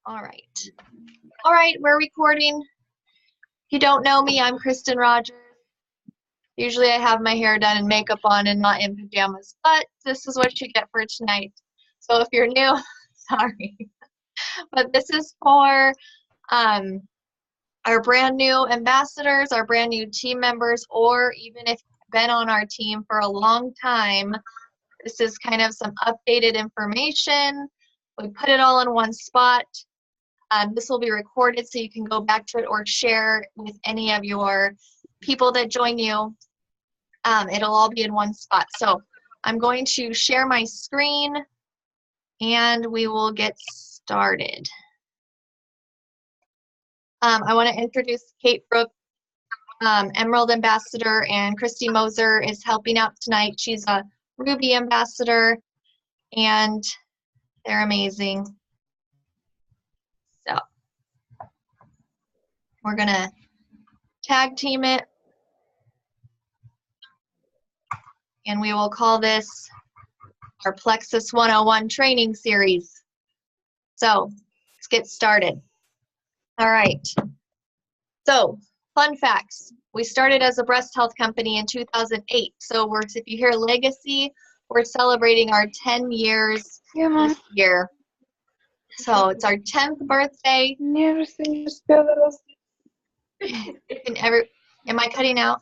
All right. All right, we're recording. If you don't know me, I'm Kristen Rogers. Usually I have my hair done and makeup on and not in pajamas, but this is what you get for tonight. So if you're new, sorry. But this is for our brand new ambassadors, our brand new team members, or even if you've been on our team for a long time. This is kind of some updated information. We put it all in one spot. This will be recorded so you can go back to it or share with any of your people that join you. It'll all be in one spot. So I'm going to share my screen and we will get started. I want to introduce Kate Brooke, Emerald Ambassador, and Christy Moser is helping out tonight. She's a Ruby Ambassador, and they're amazing. So we're going to tag team it, and we will call this our Plexus 101 training series. So let's get started. All right. So fun facts. We started as a breast health company in 2008. So if you hear legacy, we're celebrating our 10 years this year. So it's our 10th birthday. Am I cutting out?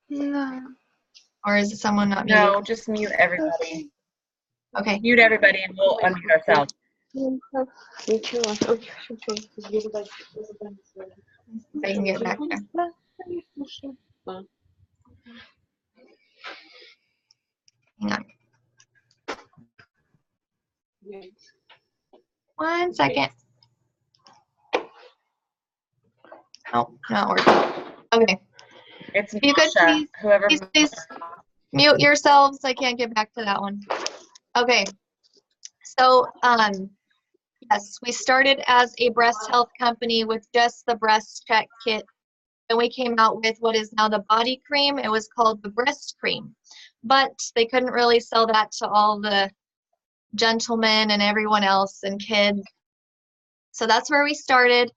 No. Or is it someone not muted? No, just mute everybody. Okay. Mute everybody and we'll unmute ourselves. I can get back there. Hang on. 1 second. Oh, not working. Okay. It's You could Masha, whoever. please mute yourselves. I can't get back to that one. Okay. So, yes, we started as a breast health company with just the breast check kit. And we came out with what is now the body cream. It was called the breast cream. But they couldn't really sell that to all the gentlemen and everyone else and kids. So that's where we started.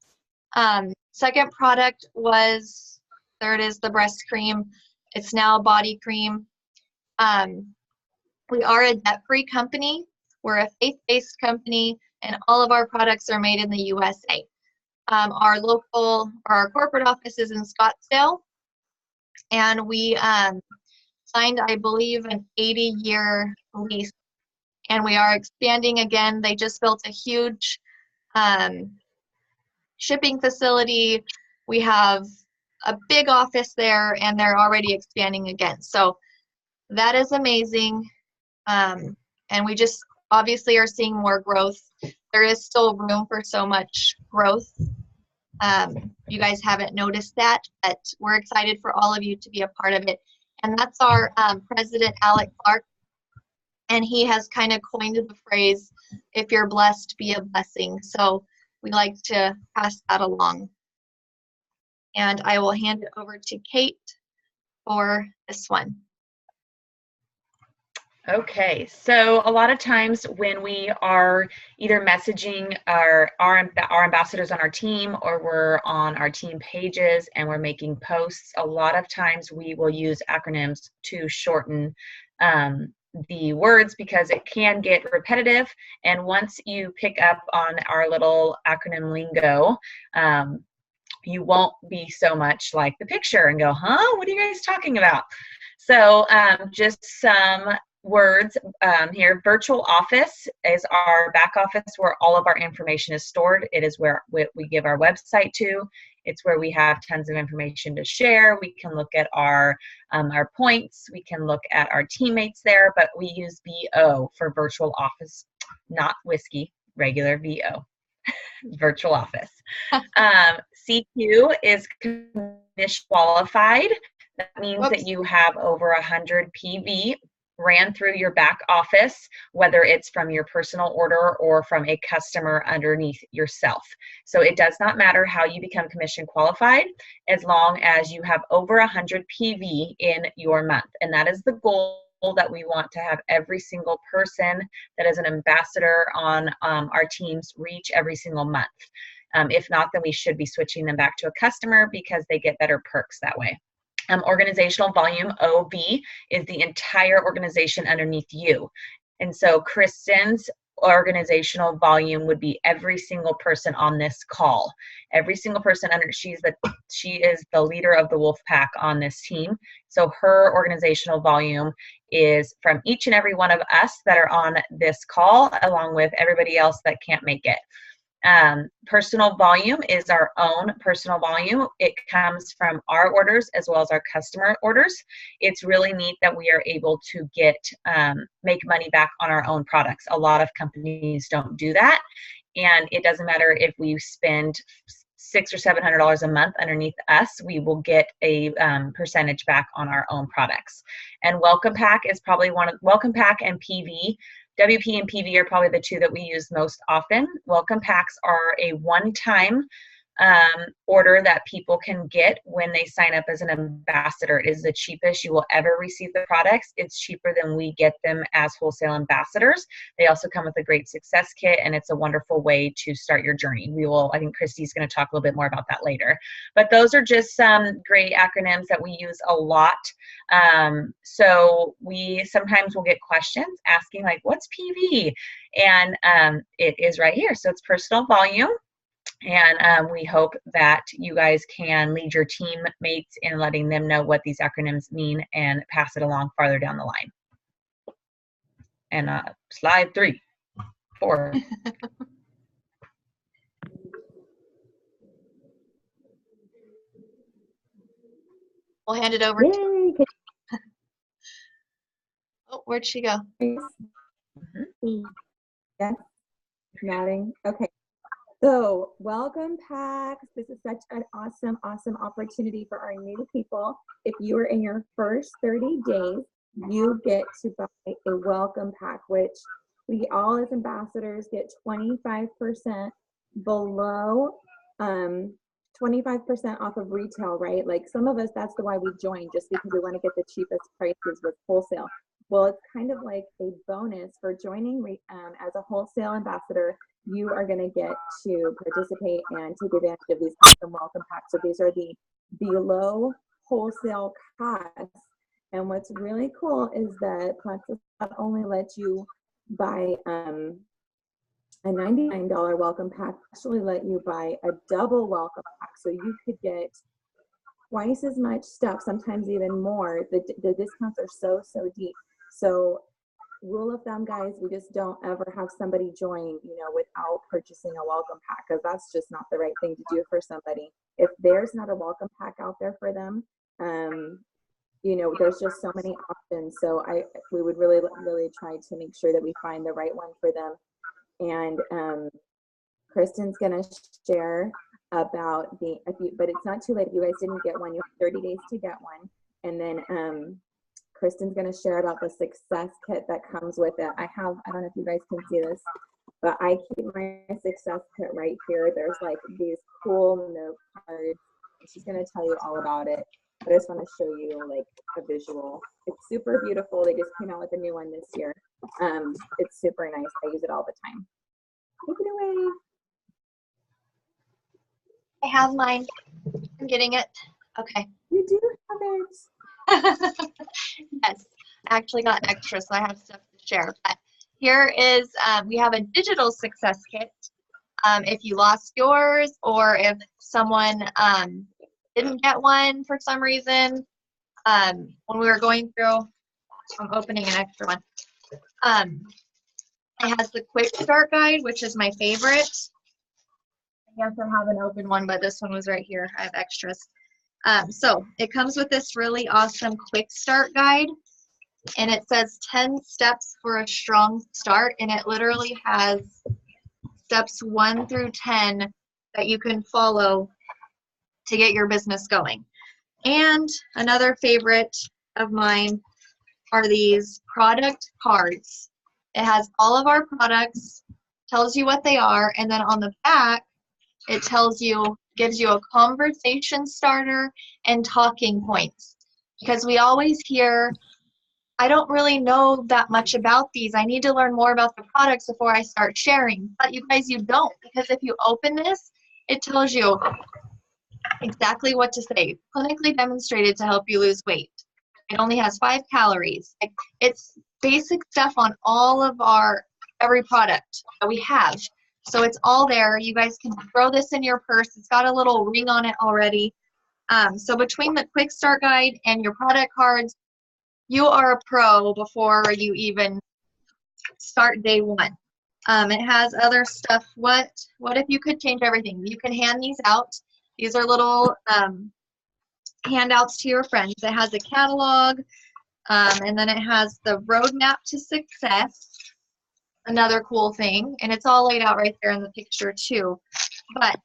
Second product was, there it is, the breast cream. It's now body cream. We are a debt-free company. We're a faith-based company, and all of our products are made in the USA. Our corporate office is in Scottsdale, and we signed, I believe, an 80-year lease, and we are expanding again. They just built a huge shipping facility. We have a big office there, and they're already expanding again. So that is amazing, and we just obviously are seeing more growth. There is still room for so much growth. You guys haven't noticed that, but we're excited for all of you to be a part of it. And that's our president, Alec Clark, and he has kind of coined the phrase, if you're blessed, be a blessing. So we like to pass that along. And I will hand it over to Kate for this one. Okay, so a lot of times when we are either messaging our ambassadors on our team, or we're on our team pages and we're making posts, a lot of times we will use acronyms to shorten the words because it can get repetitive. And once you pick up on our little acronym lingo, you won't be so much like the picture and go, huh, what are you guys talking about? So just some words here. Virtual office is our back office where all of our information is stored. It is where we give our website to. It's where we have tons of information to share. We can look at our points. We can look at our teammates there, but we use VO for virtual office, not whiskey, regular VO. Virtual office. CQ is commission qualified. That means that you have over 100 PV ran through your back office, whether it's from your personal order or from a customer underneath yourself. So it does not matter how you become commission qualified, as long as you have over 100 PV in your month. And that is the goal that we want to have every single person that is an ambassador on our teams reach every single month. If not, then we should be switching them back to a customer because they get better perks that way. Organizational volume, OV, is the entire organization underneath you. And so Kristen's organizational volume would be every single person on this call. Every single person under, she is the leader of the wolf pack on this team. So her organizational volume is from each and every one of us that are on this call, along with everybody else that can't make it. Personal volume is our own personal volume. It comes from our orders as well as our customer orders. It's really neat that we are able to get make money back on our own products. A lot of companies don't do that, and it doesn't matter if we spend $600 or $700 a month underneath us, we will get a percentage back on our own products. And Welcome Pack is probably Welcome Pack and PV. WP and PV are probably the two that we use most often. Welcome Packs are a one-time order that people can get when they sign up as an ambassador. It is the cheapest you will ever receive the products. It's cheaper than we get them as wholesale ambassadors. They also come with a great success kit, and it's a wonderful way to start your journey. I think Christy's going to talk a little bit more about that later. But those are just some great acronyms that we use a lot. So we sometimes will get questions asking like, what's PV? And it is right here. So it's personal volume. And we hope that you guys can lead your teammates in letting them know what these acronyms mean and pass it along farther down the line. And slide 3, 4. We'll hand it over to. Oh, where'd she go? Yes, nodding. Okay. So welcome packs. This is such an awesome, awesome opportunity for our new people. If you are in your first 30 days, you get to buy a welcome pack, which we all as ambassadors get 25% below, 25% off of retail, right? Like some of us, that's why we joined, just because we want to get the cheapest prices with wholesale. Well, it's kind of like a bonus for joining as a wholesale ambassador. You are going to get to participate and take advantage of these custom welcome packs. So these are the below wholesale costs. And what's really cool is that Plexus not only lets you buy a $99 welcome pack, actually let you buy a double welcome pack. So you could get twice as much stuff, sometimes even more. The discounts are so deep. So rule of thumb, guys, we just don't ever have somebody join, without purchasing a welcome pack, because that's just not the right thing to do for somebody. If there's not a welcome pack out there for them, there's just so many options. So we would really try to make sure that we find the right one for them. And Kristen's gonna share about but it's not too late. If you guys didn't get one, you have 30 days to get one. And then Kristen's going to share about the success kit that comes with it. I don't know if you guys can see this, but I keep my success kit right here. There's like these cool note cards. She's going to tell you all about it. But I just want to show you like a visual. It's super beautiful. They just came out with a new one this year. It's super nice. I use it all the time. Take it away. I have mine. I'm getting it. Okay. You do have it. Yes, I actually got an extra, so I have stuff to share. But here is, we have a digital success kit. If you lost yours, or if someone didn't get one for some reason, when we were going through, I'm opening an extra one. It has the quick start guide, which is my favorite. I guess I have an open one, but this one was right here. I have extras. So it comes with this really awesome quick start guide, and it says 10 steps for a strong start, and it literally has steps 1 through 10 that you can follow to get your business going. And another favorite of mine are these product cards. It has all of our products, tells you what they are, and then on the back it gives you a conversation starter and talking points. Because we always hear I don't really know that much about these. I need to learn more about the products before I start sharing. But you guys, you don't, because if you open this, it tells you exactly what to say. Clinically demonstrated to help you lose weight. It only has 5 calories. Like, it's basic stuff on all of every product that we have. So it's all there. You guys can throw this in your purse. It's got a little ring on it already. So between the quick start guide and your product cards, you are a pro before you even start day one. It has other stuff. What if you could change everything? You can hand these out. These are little handouts to your friends. It has a catalog, and then it has the roadmap to success, another cool thing, and it's all laid out right there in the picture too. But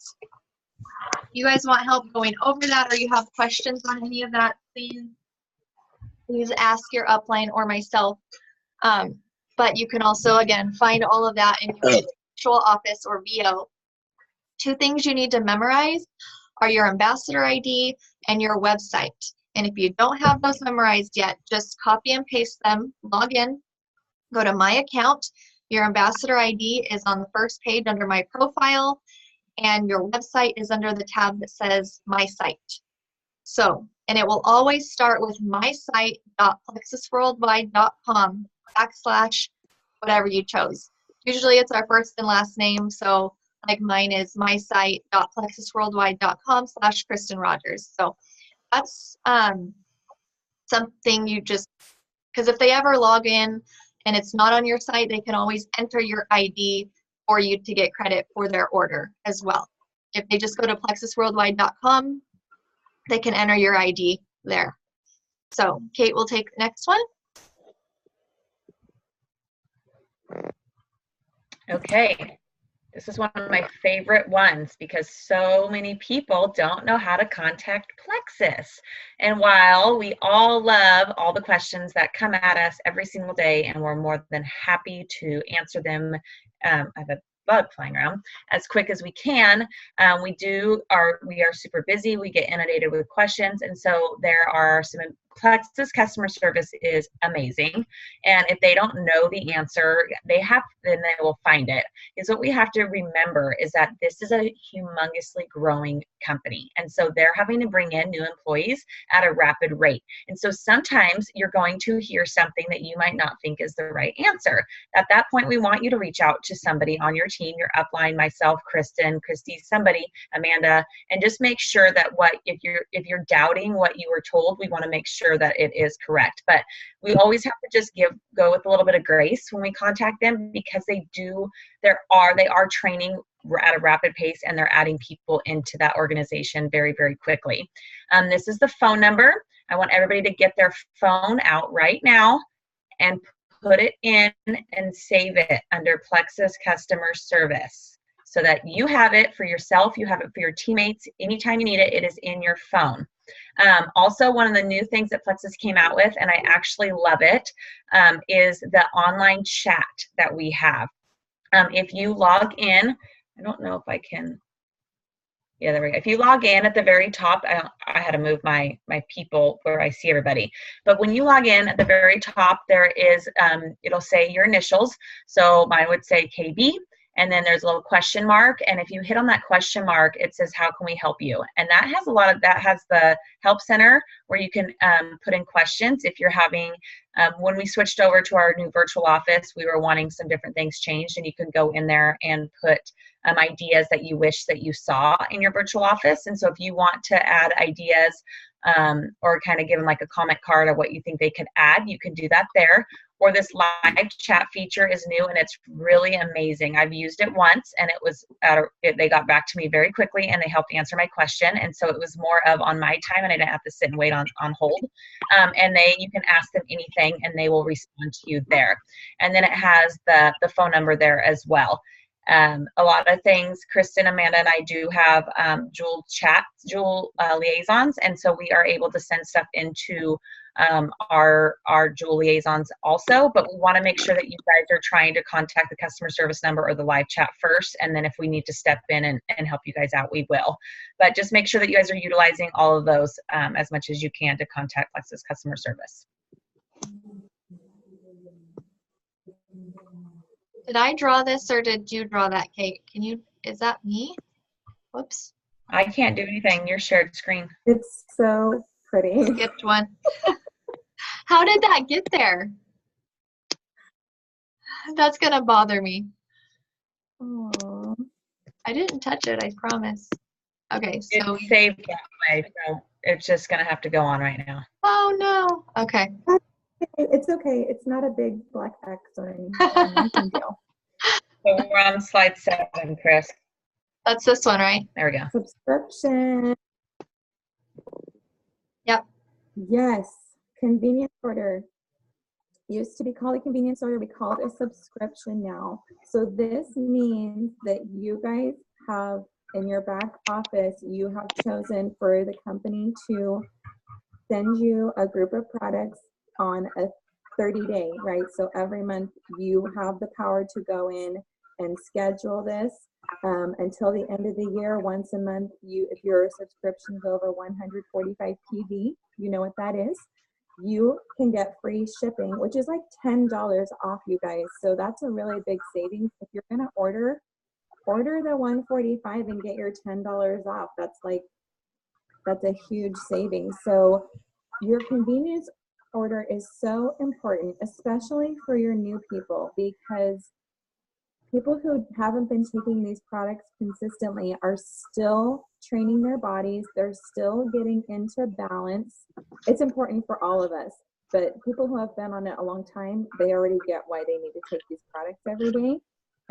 you guys want help going over that, or you have questions on any of that, please ask your upline or myself. But you can also, again, find all of that in your virtual office or VO. 2 things you need to memorize are your ambassador ID and your website. And if you don't have those memorized yet, just copy and paste them, log in, go to my account. Your ambassador ID is on the first page under my profile, and your website is under the tab that says my site. So, and it will always start with mysite.plexusworldwide.com / whatever you chose. Usually it's our first and last name, so like mine is mysite.plexusworldwide.com / Kristen Rogers. So that's something you just, because if they ever log in and it's not on your site, they can always enter your ID for you to get credit for their order as well. If they just go to plexusworldwide.com, they can enter your ID there. So Kate will take the next one. Okay, this is one of my favorite ones because so many people don't know how to contact Plexus. And while we all love all the questions that come at us every single day, and we're more than happy to answer them, I have a bug flying around, as quick as we can, we are super busy. We get inundated with questions, and so there are some. Plexus customer service is amazing, and if they don't know the answer, then they will find it. Is what we have to remember is that this is a humongously growing company, and so they're having to bring in new employees at a rapid rate. And so sometimes you're going to hear something that you might not think is the right answer. At that point, we want you to reach out to somebody on your team, your upline, myself, Kristen, Christy, somebody, Amanda, and just make sure that if you're doubting what you were told, we want to make sure that it is correct. But we always have to just go with a little bit of grace when we contact them, because they are training at a rapid pace, and they're adding people into that organization very, very quickly. This is the phone number. I want everybody to get their phone out right now and put it in and save it under Plexus customer service, so that you have it for yourself, you have it for your teammates. Anytime you need it, it is in your phone. Also, one of the new things that Plexus came out with, and I actually love it, is the online chat that we have. If you log in, I don't know if I can, yeah, there we go. If you log in at the very top, I had to move my people where I see everybody. But when you log in at the very top, there is, it'll say your initials. So mine would say KB. And then there's a little question mark, and if you hit on that question mark, it says, how can we help you? And that has has the help center where you can put in questions. If you're having, when we switched over to our new virtual office, we were wanting some different things changed, and you can go in there and put ideas that you wish that you saw in your virtual office. And so if you want to add ideas or kind of give them like a comment card of what you think they could add, you can do that there. Or this live chat feature is new, and it's really amazing. I've used it once, and it was they got back to me very quickly, and they helped answer my question. And so it was more of on my time, and I didn't have to sit and wait on hold. And you can ask them anything, and they will respond to you there. And then it has the phone number there as well. A lot of things, Kristen, Amanda, and I do have dual liaisons, and so we are able to send stuff into our dual liaisons also, but we want to make sure that you guys are trying to contact the customer service number or the live chat first, and then if we need to step in and help you guys out, we will. But just make sure that you guys are utilizing all of those as much as you can to contact Plexus customer service. Did I draw this or did you draw that, Kate? Is that me? Whoops. I can't do anything. Your shared screen. It's so pretty. Skipped one. How did that get there? That's gonna bother me. Aww. I didn't touch it, I promise. Okay, so It's saved that way, so it's just gonna have to go on right now. oh no. Okay. It's okay. It's not a big black X or anything. Nothing deal. So we're on slide 7, Chris. That's this one, right? There we go. Subscription. Yep. Yes. Convenience order. Used to be called a convenience order. We call it a subscription now. So this means that you guys have in your back office, you have chosen for the company to send you a group of products on a 30-day, right? So every month you have the power to go in and schedule this until the end of the year. Once a month, if your subscription is over 145 PV, you know what that is. You can get free shipping, which is like $10 off, you guys. So that's a really big savings. If you're gonna order the 145 and get your $10 off. That's a huge savings. So your convenience order is so important, especially for your new people, because people who haven't been taking these products consistently are still training their bodies. They're still getting into balance. It's important for all of us, but people who have been on it a long time, they already get why they need to take these products every day.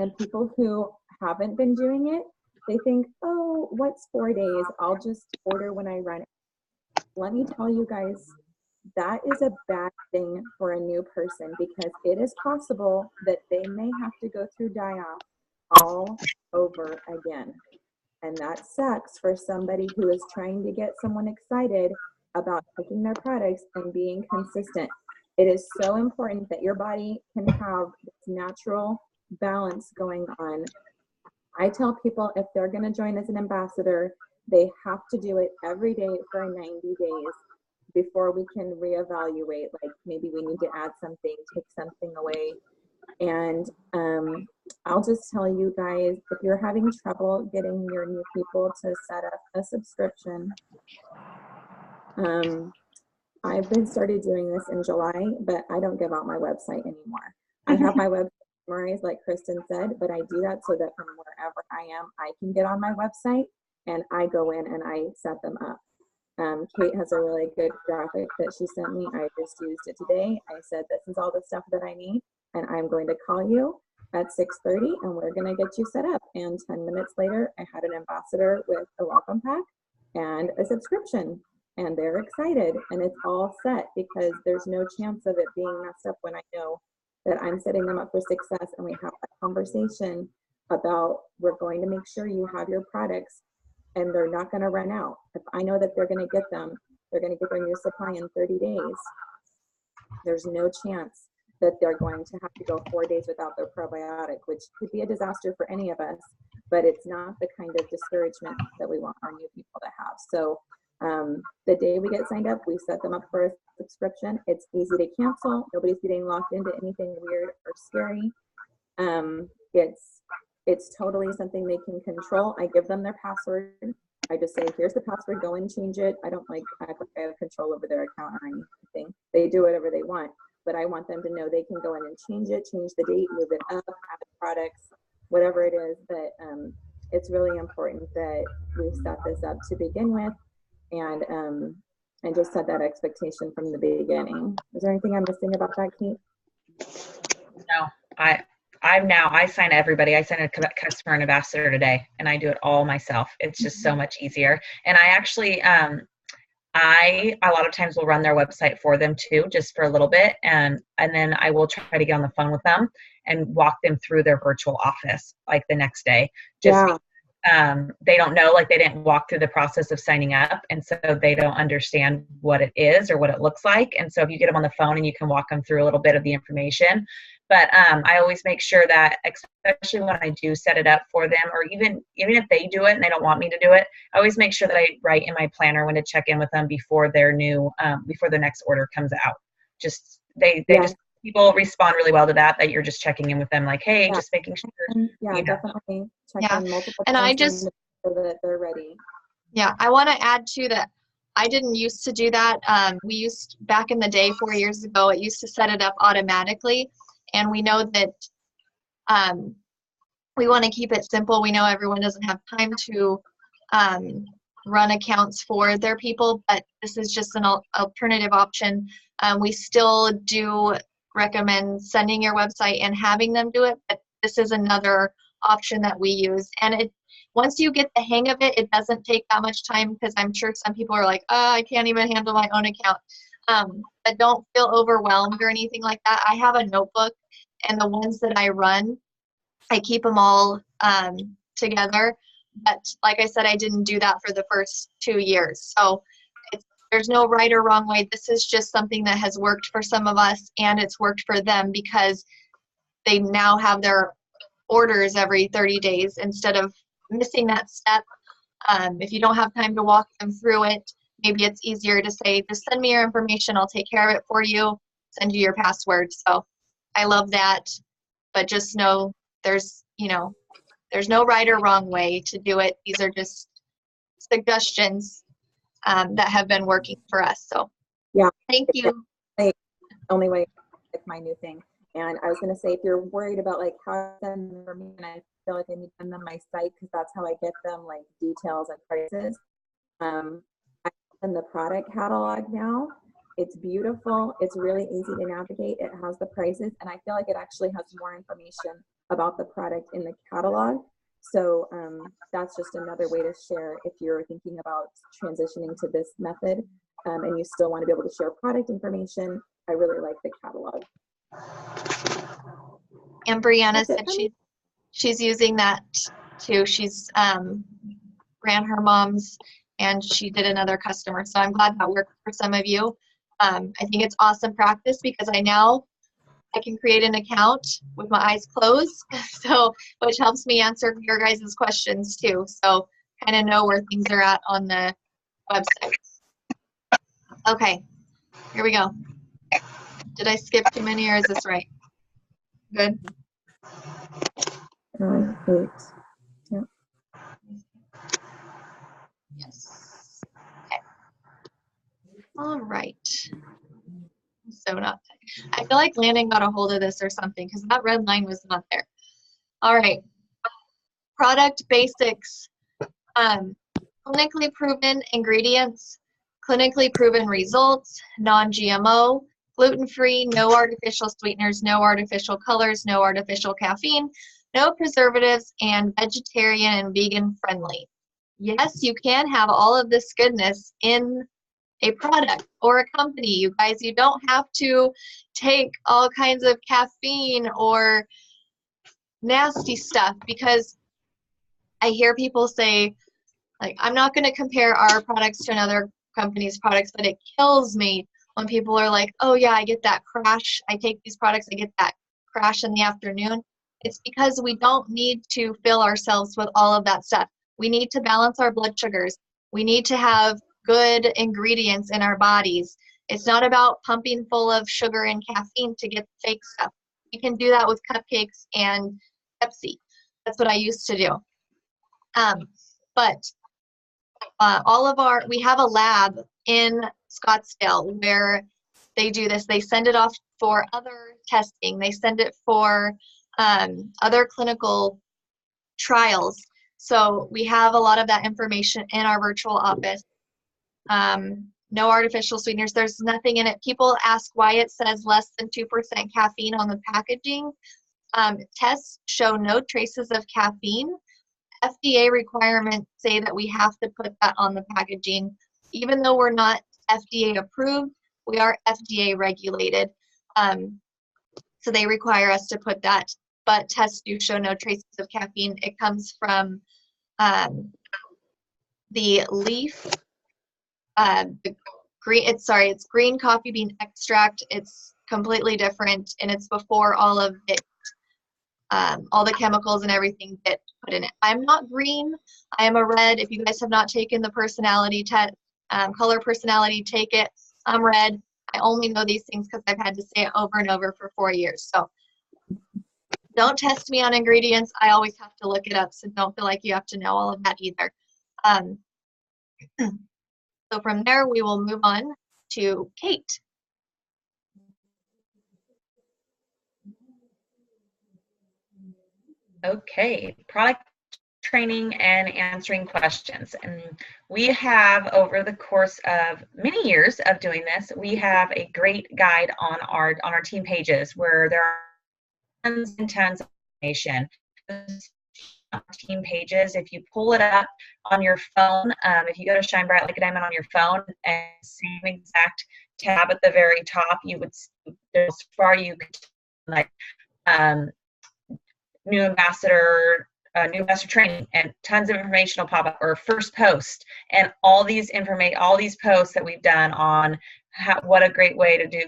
And people who haven't been doing it, they think, oh, what's 4 days? I'll just order when I run it. Let me tell you guys, that is a bad thing for a new person, because it is possible that they may have to go through die-off all over again. And that sucks for somebody who is trying to get someone excited about taking their products and being consistent. It is so important that your body can have this natural balance going on. I tell people if they're going to join as an ambassador, they have to do it every day for 90 days before we can reevaluate, like maybe we need to add something, take something away. And I'll just tell you guys, if you're having trouble getting your new people to set up a subscription, I've been started doing this in July, but I don't give out my website anymore. I have my website memorized, like Kristen said, but I do that so that from wherever I am, I can get on my website and I go in and I set them up. Kate has a really good graphic that she sent me. I just used it today. I said, this is all the stuff that I need, and I'm going to call you at 6:30 and we're going to get you set up. And 10 minutes later, I had an ambassador with a welcome pack and a subscription, and they're excited, and it's all set because there's no chance of it being messed up when I know that I'm setting them up for success. And we have a conversation about, we're going to make sure you have your products and they're not going to run out. If I know that they're going to get them, they're going to get their new supply in 30 days. There's no chance that they're going to have to go 4 days without their probiotic, which could be a disaster for any of us, but it's not the kind of discouragement that we want our new people to have. So the day we get signed up, we set them up for a subscription. It's easy to cancel. Nobody's getting locked into anything weird or scary. It's totally something they can control. I give them their password. I just say, here's the password, go and change it. I don't like act like I have control over their account or anything. They do whatever they want, but I want them to know they can go in and change it, change the date, move it up, add products, whatever it is. But it's really important that we set this up to begin with, and just set that expectation from the beginning. Is there anything I'm missing about that, Kate? No, I sign everybody. I sign a customer and ambassador today, and I do it all myself. It's just so much easier. And I actually, I a lot of times will run their website for them too, just for a little bit, and then I will try to get on the phone with them and walk them through their virtual office like the next day. Just they don't know, like they didn't walk through the process of signing up, and so they don't understand what it is or what it looks like. And so if you get them on the phone and you can walk them through a little bit of the information. But I always make sure that, especially when I do set it up for them, or even if they do it and they don't want me to do it, I always make sure that I write in my planner when to check in with them before their new before the next order comes out. Just they just people respond really well to that, that you're just checking in with them like, hey, Yeah. just making sure. Yeah, you know. definitely check Yeah. in multiple And I times just, so that they're ready. yeah, I want to add too that I didn't used to do that. We used, back in the day, 4 years ago, it used to set it up automatically. And we know that we want to keep it simple. We know everyone doesn't have time to run accounts for their people, but this is just an alternative option. We still do recommend sending your website and having them do it, but this is another option that we use. And once you get the hang of it, it doesn't take that much time, because I'm sure some people are like, oh, I can't even handle my own account. But don't feel overwhelmed or anything like that. I have a notebook, and the ones that I run, I keep them all together. But like I said, I didn't do that for the first 2 years. So there's no right or wrong way. This is just something that has worked for some of us, and it's worked for them because they now have their orders every 30 days instead of missing that step. If you don't have time to walk them through it, maybe it's easier to say, just send me your information, I'll take care of it for you, send you your password. So I love that, but just know there's no right or wrong way to do it. These are just suggestions that have been working for us. So yeah, thank you. Only way, like my new thing. And I was going to say, if you're worried about like how to send them for me, and I feel like I need to send them my site because that's how I get them like details and prices. I send the product catalog now. It's beautiful. It's really easy to navigate. It has the prices, and I feel like it actually has more information about the product in the catalog. So that's just another way to share if you're thinking about transitioning to this method, and you still want to be able to share product information. I really like the catalog. And Brianna That's it said for me. she's using that too. She's ran her mom's, and she did another customer. So I'm glad that worked for some of you. I think it's awesome practice because I can create an account with my eyes closed, so which helps me answer your guys' questions too. So kind of know where things are at on the website. Okay, here we go. Did I skip too many, or is this right? Good. 8. Yeah. Yes. Okay. All right. So not. I feel like Landon got a hold of this or something because that red line was not there. All right. Product basics. Clinically proven ingredients, clinically proven results, non-GMO, gluten-free, no artificial sweeteners, no artificial colors, no artificial caffeine, no preservatives, and vegetarian and vegan friendly. Yes, you can have all of this goodness in a product or a company. You guys, you don't have to take all kinds of caffeine or nasty stuff, because I hear people say, like, I'm not going to compare our products to another company's products, but it kills me when people are like, oh yeah, I get that crash. I take these products, I get that crash in the afternoon. It's because we don't need to fill ourselves with all of that stuff. We need to balance our blood sugars. We need to have good ingredients in our bodies. It's not about pumping full of sugar and caffeine to get fake stuff. You can do that with cupcakes and Pepsi. That's what I used to do. But we have a lab in Scottsdale where they do this. They send it off for other testing. They send it for other clinical trials. So we have a lot of that information in our virtual office. No artificial sweeteners. There's nothing in it. People ask why it says less than 2% caffeine on the packaging. Tests show no traces of caffeine. FDA requirements say that we have to put that on the packaging. Even though we're not FDA approved, we are FDA regulated. So they require us to put that, but tests do show no traces of caffeine. It comes from the leaf, it's green coffee bean extract. It's completely different, and it's before all of it, all the chemicals and everything get put in it. I'm not green. I am a red. If you guys have not taken the personality test, color personality, take it. I'm red. I only know these things because I've had to say it over and over for 4 years. So don't test me on ingredients. I always have to look it up, so don't feel like you have to know all of that either. So from there, we will move on to Kate. Okay, product training and answering questions. And we have, over the course of many years of doing this, we have a great guide on our team pages where there are tons and tons of information. Team pages, if you pull it up on your phone, if you go to Shine Bright Like a Diamond on your phone, and same exact tab at the very top, you would see there's far you could like new ambassador training, and tons of information will pop up, or first post, and all these posts that we've done on what a great way to do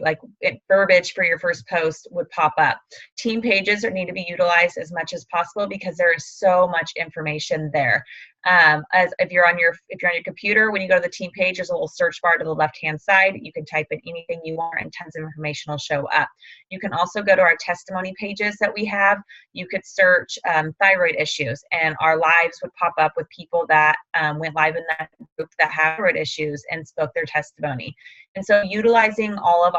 verbiage for your first post would pop up. Team pages need to be utilized as much as possible because there is so much information there. As if you're on your computer, when you go to the team page, there's a little search bar to the left hand side. You can type in anything you want and tons of information will show up. You can also go to our testimony pages that we have. You could search thyroid issues, and our lives would pop up with people that went live in that group that have thyroid issues and spoke their testimony. And so utilizing all of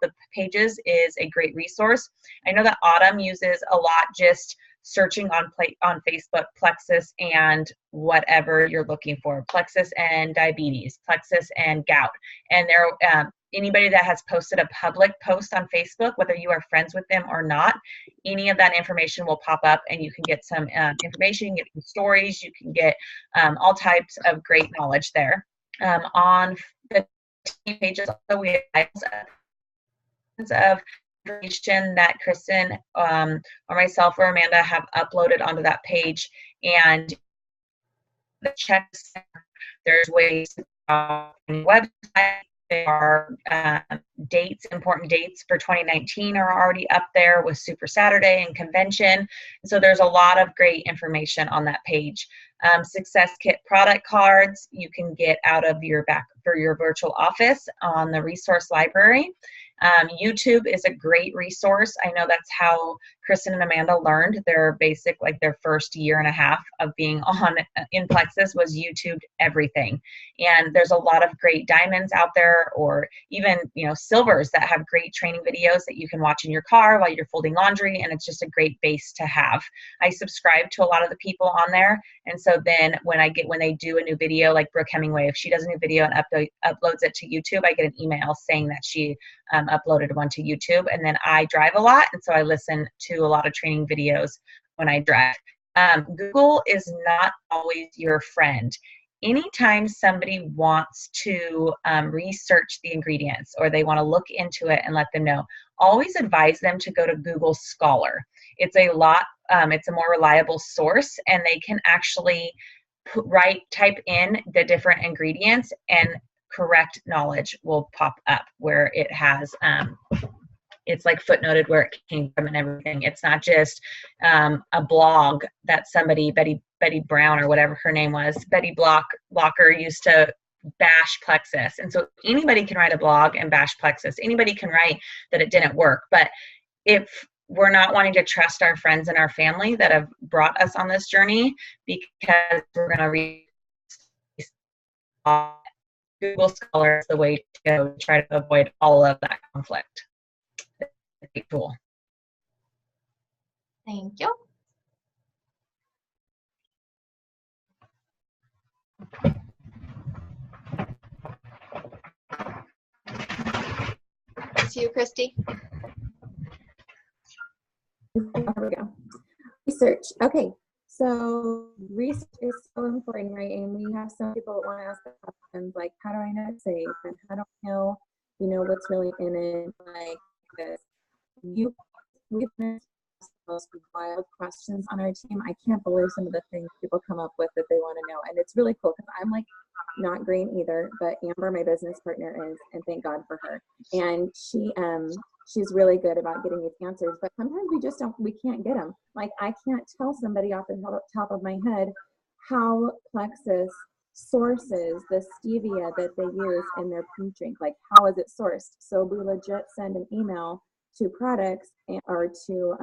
the pages is a great resource. I know that Autumn uses a lot just searching on Facebook, Plexus and whatever you're looking for, Plexus and diabetes, Plexus and gout. And there, anybody that has posted a public post on Facebook, whether you are friends with them or not, any of that information will pop up, and you can get some information, you can get some stories, you can get all types of great knowledge there. On the team pages, also we have tons of information that Kristen or myself or Amanda have uploaded onto that page, and the checks, there's ways on the website. There are important dates for 2019 are already up there with Super Saturday and convention. So there's a lot of great information on that page. Success Kit product cards you can get out of your for your virtual office on the resource library. YouTube is a great resource. I know that's how Kristen and Amanda learned their first year and a half of being in Plexus was YouTube everything. And there's a lot of great diamonds out there, or even silvers that have great training videos that you can watch in your car while you're folding laundry, and it's just a great base to have. I subscribe to a lot of the people on there, and so then when they do a new video, like Brooke Hemingway, if she does a new video and uploads it to YouTube, I get an email saying that she uploaded one to YouTube. And then I drive a lot, and so I listen to a lot of training videos when I drive. Google is not always your friend. Anytime somebody wants to research the ingredients, or they want to look into it and let them know, always advise them to go to Google Scholar. It's a more reliable source, and they can actually type in the different ingredients, and correct knowledge will pop up where it has it's like footnoted where it came from and everything. It's not just a blog that somebody, Betty Brown or whatever her name was, Betty Blocker used to bash Plexus. And so anybody can write a blog and bash Plexus. Anybody can write that it didn't work. But if we're not wanting to trust our friends and our family that have brought us on this journey, because we're going to read Google Scholar is the way to go to try to avoid all of that conflict. It's a great tool. Thank you. It's you, Christy. There we go. Research. Okay. So research is so important, right? And we have some people that want to ask questions like, how do I know it's safe? And how do I know, what's really in it? Like this. We've been most wild questions on our team. I can't believe some of the things people come up with that they want to know. And it's really cool because I'm like not green either, but Amber, my business partner, is, and thank God for her. And she's really good about getting these answers, but sometimes we can't get them. Like I can't tell somebody off the top of my head how Plexus sources the stevia that they use in their pink drink. Like, how is it sourced? So we legit send an email to products or to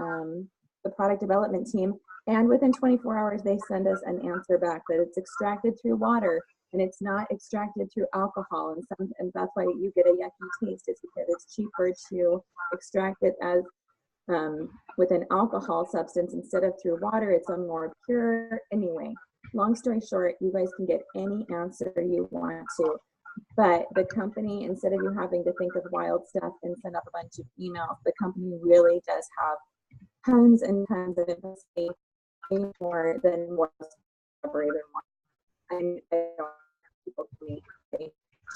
the product development team, and within 24 hours they send us an answer back that it's extracted through water and it's not extracted through alcohol, and that's why you get a yucky taste. It's because it's cheaper to extract it as with an alcohol substance instead of through water. It's a more pure. Anyway, long story short, you guys can get any answer you want to, but the company, instead of you having to think of wild stuff and send up a bunch of emails, the company really does have tons and tons of information, more than what ever even want. And I don't want people to me say,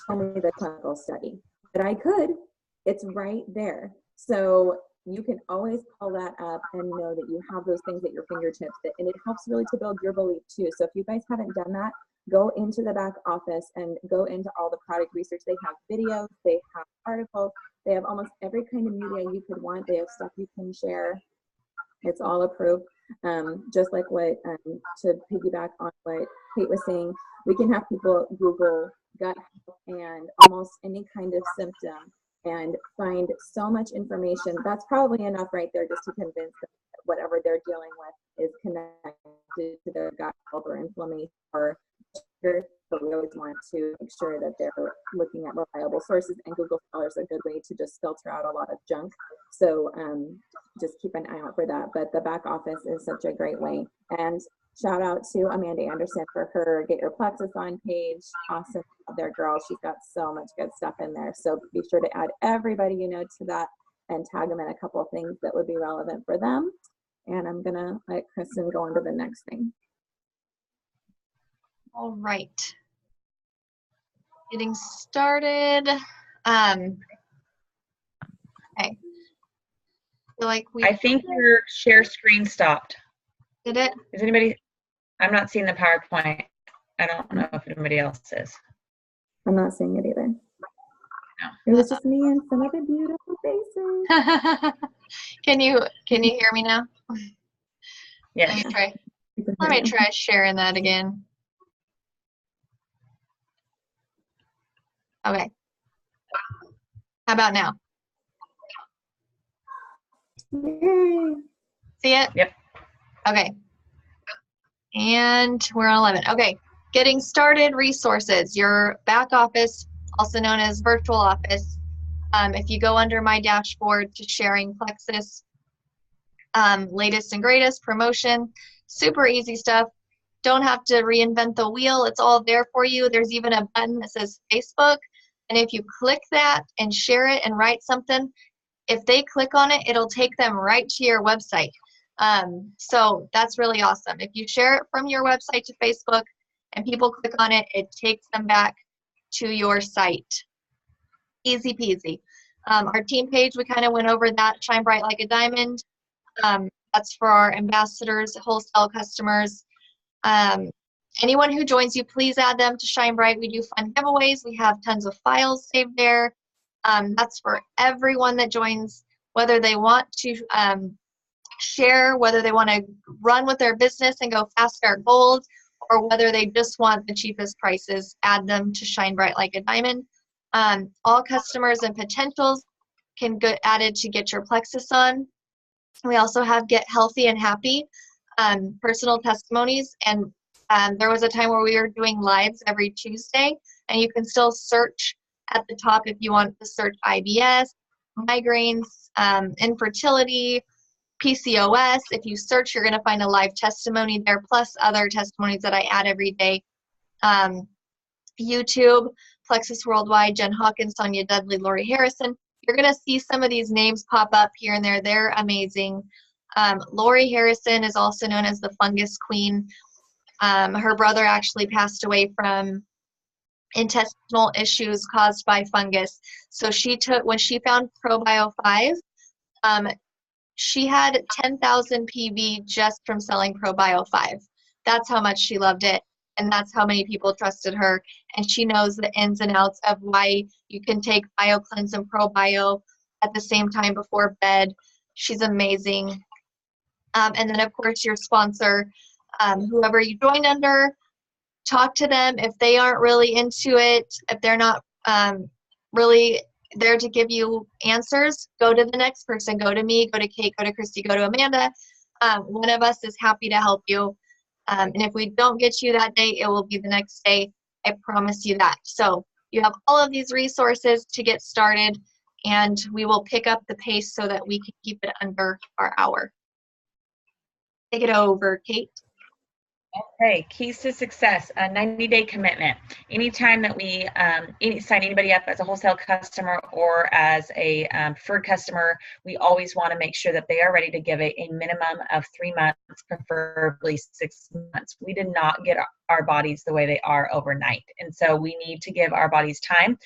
show me the clinical study, but I could. It's right there. So you can always pull that up and know that you have those things at your fingertips, and it helps really to build your belief too. So if you guys haven't done that, go into the back office and go into all the product research. They have videos, they have articles, they have almost every kind of media you could want. They have stuff you can share. It's all approved. Just like what, to piggyback on what Kate was saying, we can have people Google gut health and almost any kind of symptom and find so much information. That's probably enough right there just to convince them that whatever they're dealing with is connected to their gut health or inflammation or sugar. But we always want to make sure that they're looking at reliable sources, and Google Scholar is a good way to just filter out a lot of junk. So just keep an eye out for that. But the back office is such a great way. And shout out to Amanda Anderson for her Get Your Plexus On page. Awesome there, girl. She's got so much good stuff in there. So be sure to add everybody you know to that and tag them in a couple of things that would be relevant for them. And I'm going to let Kristen go on to the next thing. All right. Getting started. Okay. Feel like I think your share screen stopped. did it. Is anybody? I'm not seeing the PowerPoint. I don't know if anybody else is. I'm not seeing it either. No. It was just me and some other beautiful faces. Can you hear me now? Yes. Let me try sharing that again. Okay. How about now? Yay. See it? Yep. Okay. And we're on 11. Okay. Getting started resources. Your back office, also known as virtual office. If you go under my dashboard to sharing Plexus, latest and greatest promotion, super easy stuff. Don't have to reinvent the wheel. It's all there for you. There's even a button that says Facebook. And if you click that and share it and write something, if they click on it, it'll take them right to your website. So that's really awesome. If you share it from your website to Facebook and people click on it, it takes them back to your site. Easy peasy. Our team page, we kind of went over that, Shine Bright Like a Diamond. That's for our ambassadors, wholesale customers. Anyone who joins you, please add them to Shine Bright. We do fun giveaways. We have tons of files saved there. That's for everyone that joins, whether they want to share, whether they want to run with their business and go fast start gold, or whether they just want the cheapest prices, add them to Shine Bright Like a Diamond. All customers and potentials can get added to Get Your Plexus On. We also have Get Healthy and Happy, personal testimonies, and there was a time where we were doing lives every Tuesday, and you can still search at the top if you want to search IBS, migraines, infertility, PCOS. If you search, you're going to find a live testimony there, plus other testimonies that I add every day. YouTube, Plexus Worldwide, Jen Hawkins, Sonia Dudley, Lori Harrison. You're going to see some of these names pop up here and there. They're amazing. Lori Harrison is also known as the Fungus Queen. Her brother actually passed away from intestinal issues caused by fungus. So when she found ProBio 5, she had 10,000 PV just from selling ProBio 5. That's how much she loved it, and that's how many people trusted her. And she knows the ins and outs of why you can take BioCleanse and ProBio at the same time before bed. She's amazing. And then, of course, your sponsor, whoever you join under, talk to them. If they aren't really into it, if they're not really there to give you answers, go to the next person. Go to me, go to Kate, go to Christy, go to Amanda. One of us is happy to help you. And if we don't get you that day, it will be the next day. I promise you that. So you have all of these resources to get started, and we will pick up the pace so that we can keep it under our hour. Take it over, Kate. Okay, keys to success, a 90-day commitment. Anytime that we sign anybody up as a wholesale customer or as a preferred customer, we always want to make sure that they are ready to give it a minimum of 3 months, preferably 6 months. We did not get our bodies the way they are overnight, and so we need to give our bodies time.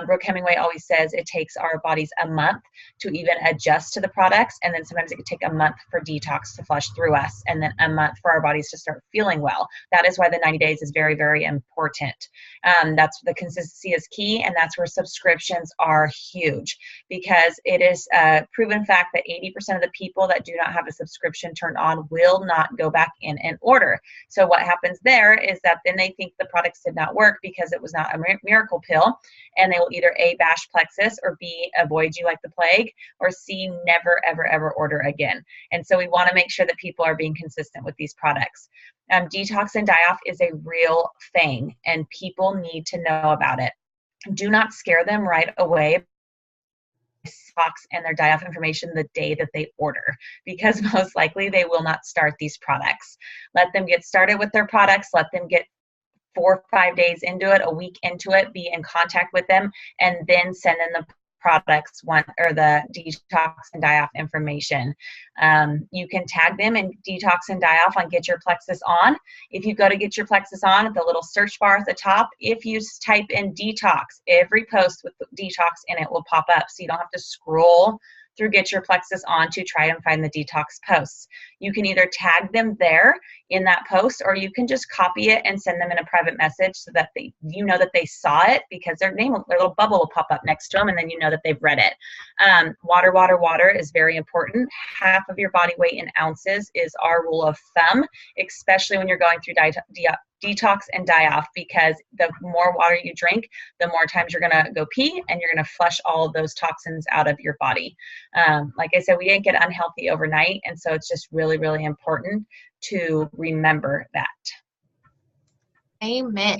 Brooke Hemingway always says it takes our bodies a month to even adjust to the products, and then sometimes it could take a month for detox to flush through us, and then a month for our bodies to start feeling well. That is why the 90 days is very, very important. That's the consistency is key, and that's where subscriptions are huge, because it is a proven fact that 80% of the people that do not have a subscription turned on will not go back in and order. So what happens there is that then they think the products did not work because it was not a miracle pill, and they will either A, bash Plexus, or B, avoid you like the plague, or C, never, ever, ever order again. And so we want to make sure that people are being consistent with these products. Detox and die-off is a real thing, and people need to know about it. Do not scare them right away stocks and their die-off information the day that they order, because most likely they will not start these products. Let them get started with their products. Let them get 4 or 5 days into it, a week into it, be in contact with them, and then send in the products or the detox and die-off information. You can tag them in detox and die-off on Get Your Plexus On. If you go to Get Your Plexus On, at the little search bar at the top, if you type in detox, every post with detox in it will pop up, so you don't have to scroll through Get Your Plexus On to try and find the detox posts. You can either tag them there in that post, or you can just copy it and send them in a private message so that you know that they saw it, because their little bubble will pop up next to them, and then you know that they've read it. Water, water, water is very important. Half of your body weight in ounces is our rule of thumb, especially when you're going through detox and die-off, because the more water you drink, the more times you're going to go pee, and you're going to flush all of those toxins out of your body. Like I said, we didn't get unhealthy overnight, and so it's just really, really important to remember that. Amen.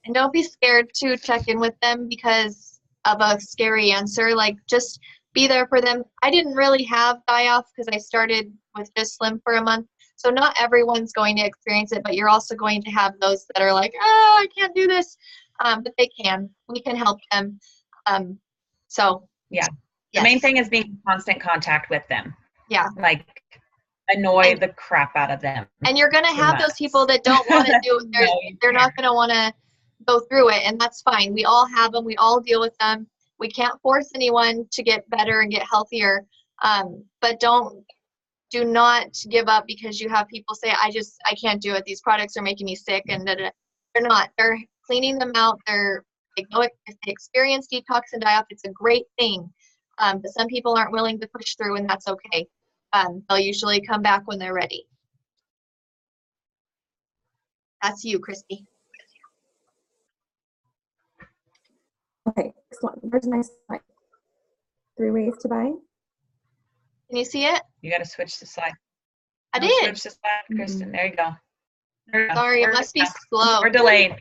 And don't be scared to check in with them because of a scary answer. Like, just be there for them. I didn't really have die-off because I started with just Slim for a month. So not everyone's going to experience it, but you're also going to have those that are like, oh, I can't do this. But they can. We can help them. So yeah. Yes. The main thing is being in constant contact with them. Yeah. Like, annoy the crap out of them. And you're going to have those people that don't want to do it. They're not going to want to go through it, and that's fine. We all have them. We all deal with them. We can't force anyone to get better and get healthier. But do not give up because you have people say, I can't do it. These products are making me sick. And they're not. They're cleaning them out. If they experience detox and die-off, it's a great thing. But some people aren't willing to push through, and that's okay. They'll usually come back when they're ready. That's you, Christy. Okay, where's my slide? 3 ways to buy. Can you see it? You got to switch the slide. I did. Switch the slide, Kristen. There you go. There you go. Sorry, it must be slow. We're delayed.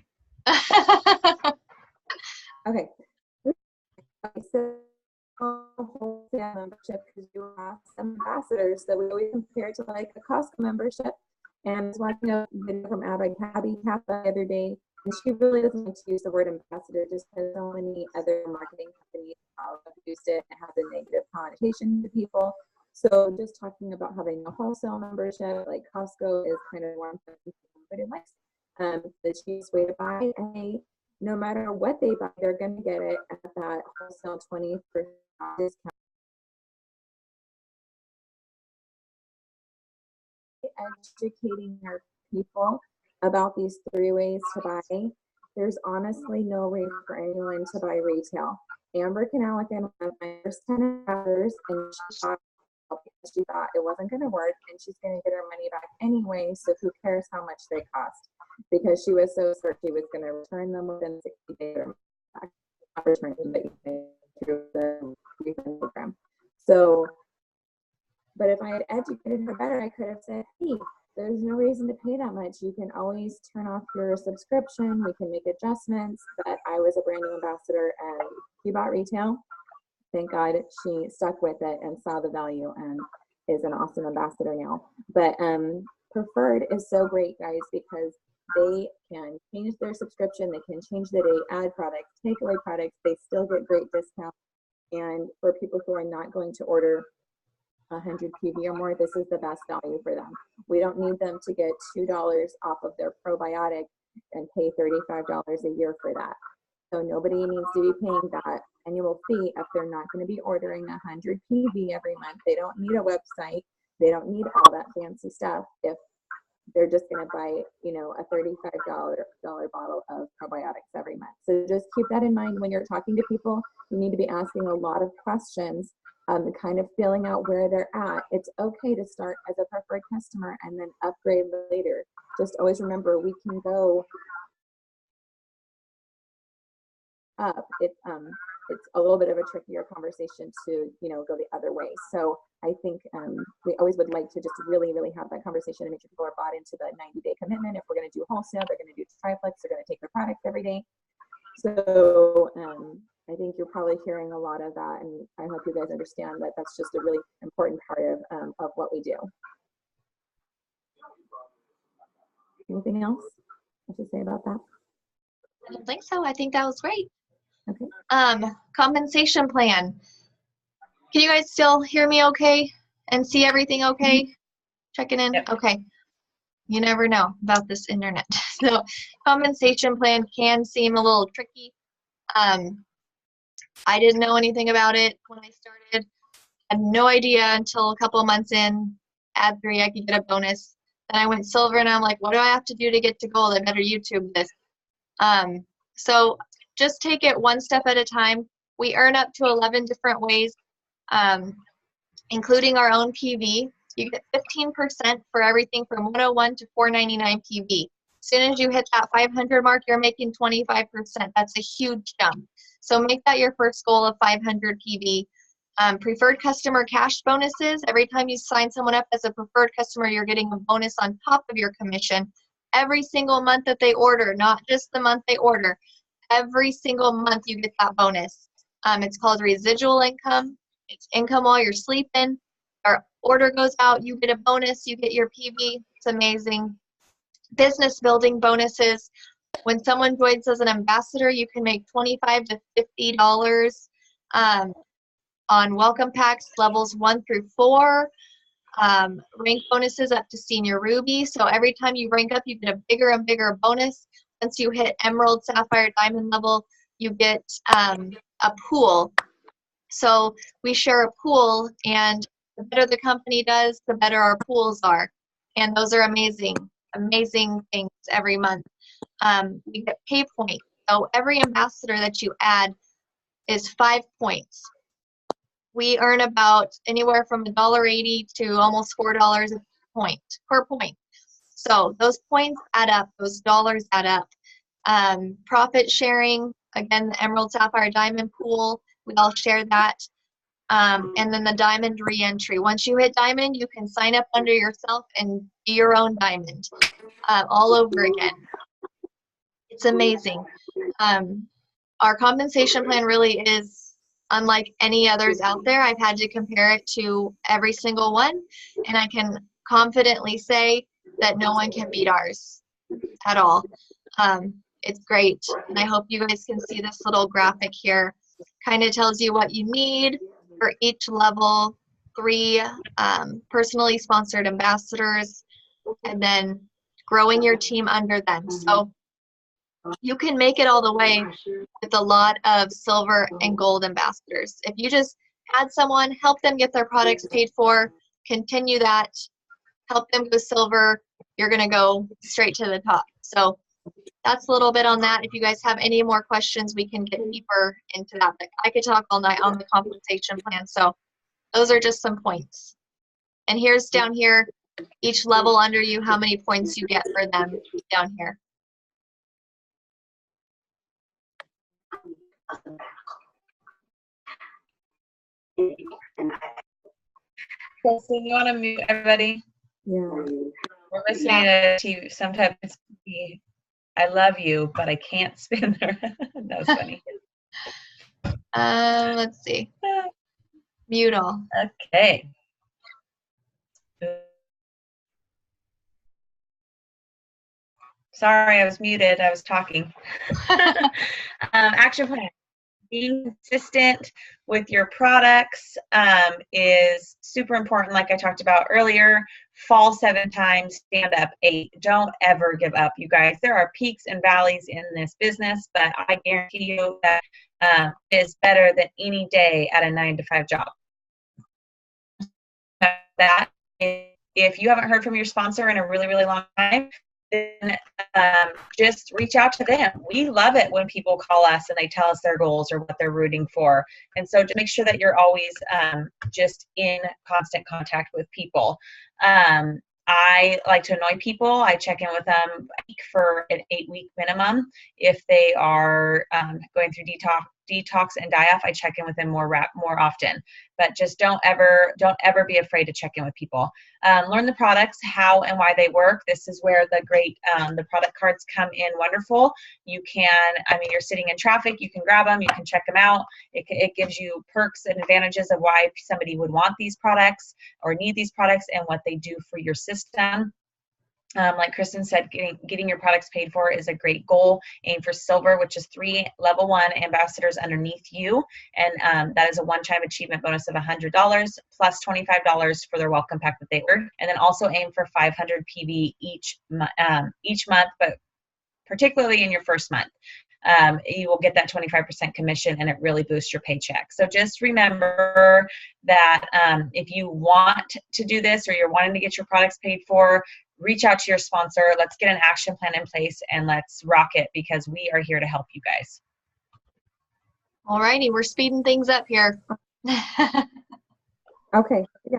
Okay. So wholesale membership, because you have some ambassadors that we always compare to like a Costco membership. And I was watching a video from Abby Kappa the other day, and she really doesn't like to use the word ambassador just because so many other marketing companies have used it and has a negative connotation to people. So just talking about having a wholesale membership, like Costco is kind of one thing everybody likes. The cheapest way to buy no matter what they buy, they're going to get it at that wholesale 20% discount. Educating our people about these 3 ways to buy. There's honestly no way for anyone to buy retail. Amber Canalican, one of my first 10 investors, and she thought it wasn't going to work, and she's going to get her money back anyway, so who cares how much they cost. because she was so certain she was going to return them within 60 days or not return them, but through the refund program. So, but if I had educated her better, I could have said, hey, there's no reason to pay that much. You can always turn off your subscription. We can make adjustments. But I was a brand new ambassador and she bought retail. Thank God she stuck with it and saw the value and is an awesome ambassador now. But Preferred is so great, guys, because they can change their subscription. They can change the date, add products, take away products. They still get great discounts. And for people who are not going to order 100 PV or more, this is the best value for them. We don't need them to get $2 off of their probiotic and pay $35 a year for that. So nobody needs to be paying that annual fee if they're not going to be ordering 100 PV every month. They don't need a website. They don't need all that fancy stuff if they're just going to buy, you know, a $35 bottle of probiotics every month. So just keep that in mind when you're talking to people. You need to be asking a lot of questions, kind of feeling out where they're at. It's okay to start as a preferred customer and then upgrade later. Just always remember, we can go up. It's a little bit of a trickier conversation to, you know, go the other way. So I think we always would like to just really, really have that conversation and make sure people are bought into the 90-day commitment. If we're going to do wholesale, they're going to do triplex, they're going to take their products every day. So I think you're probably hearing a lot of that, and I hope you guys understand that that's just a really important part of what we do. Anything else I should say about that? I don't think so. I think that was great. Okay. Compensation plan. Can you guys still hear me okay and see everything okay? Checking in? Yep. Okay. You never know about this internet. So compensation plan can seem a little tricky. I didn't know anything about it when I started. I had no idea until a couple of months in, add 3, I could get a bonus. Then I went silver and I'm like, what do I have to do to get to gold? I better YouTube this. So just take it one step at a time. We earn up to 11 different ways, including our own PV. You get 15% for everything from 101 to 499 PV. As soon as you hit that 500 mark, you're making 25%. That's a huge jump. So make that your first goal of 500 PV. Preferred customer cash bonuses. Every time you sign someone up as a preferred customer, you're getting a bonus on top of your commission every single month that they order, not just the month they order. Every single month you get that bonus. It's called residual income. It's income while you're sleeping. Our order goes out, you get a bonus, you get your PV. It's amazing. Business building bonuses. When someone joins as an ambassador, you can make $25 to $50 on welcome packs levels 1 through 4. Rank bonuses up to senior ruby. So every time you rank up, you get a bigger and bigger bonus. Once you hit emerald, sapphire, diamond level, you get a pool. So we share a pool, and the better the company does, the better our pools are. And those are amazing, amazing things every month. You get pay points. So every ambassador that you add is 5 points. We earn about anywhere from $1.80 to almost $4 a point per point. So those points add up, those dollars add up. Profit sharing, again, the emerald, sapphire, diamond pool, we all share that. And then the diamond re-entry. Once you hit diamond, you can sign up under yourself and be your own diamond all over again. It's amazing. Our compensation plan really is unlike any others out there. I've had to compare it to every single one, and I can confidently say that no one can beat ours at all. It's great, and I hope you guys can see this little graphic here. Kind of tells you what you need for each level, 3 personally sponsored ambassadors, and then growing your team under them. So you can make it all the way with a lot of silver and gold ambassadors. If you just add someone, help them get their products paid for, continue that, help them go silver, you're going to go straight to the top. So that's a little bit on that. If you guys have any more questions, we can get deeper into that. But I could talk all night on the compensation plan. So those are just some points. And here's down here, each level under you, how many points you get for them down here. So you want to mute everybody? Yeah. We're listening to you. Sometimes I love you, but I can't spin there. That was funny. Let's see. Mute all. Okay. Sorry, I was muted. I was talking. Action plan. Being consistent with your products is super important. Like I talked about earlier, fall 7 times, stand up 8. Don't ever give up, you guys. There are peaks and valleys in this business, but I guarantee you that is better than any day at a 9-to-5 job. That if you haven't heard from your sponsor in a really, really long time, then just reach out to them. We love it when people call us and they tell us their goals or what they're rooting for. And so to make sure that you're always just in constant contact with people. I like to annoy people. I check in with them for an 8-week minimum. If they are going through detox and die-off, I check in with them more often. But just don't ever be afraid to check in with people. Learn the products, how and why they work. This is where the great the product cards come in wonderful. You can, you're sitting in traffic, you can grab them, you can check them out. It gives you perks and advantages of why somebody would want these products or need these products and what they do for your system. Like Kristen said, getting your products paid for is a great goal. Aim for silver, which is 3 level 1 ambassadors underneath you. And that is a one-time achievement bonus of $100 plus $25 for their welcome pack that they ordered. And then also aim for 500 PV each month, but particularly in your first month. You will get that 25% commission and it really boosts your paycheck. So just remember that if you want to do this or you're wanting to get your products paid for, reach out to your sponsor. Let's get an action plan in place and let's rock it because we are here to help you guys. All righty, we're speeding things up here. Okay. Yeah.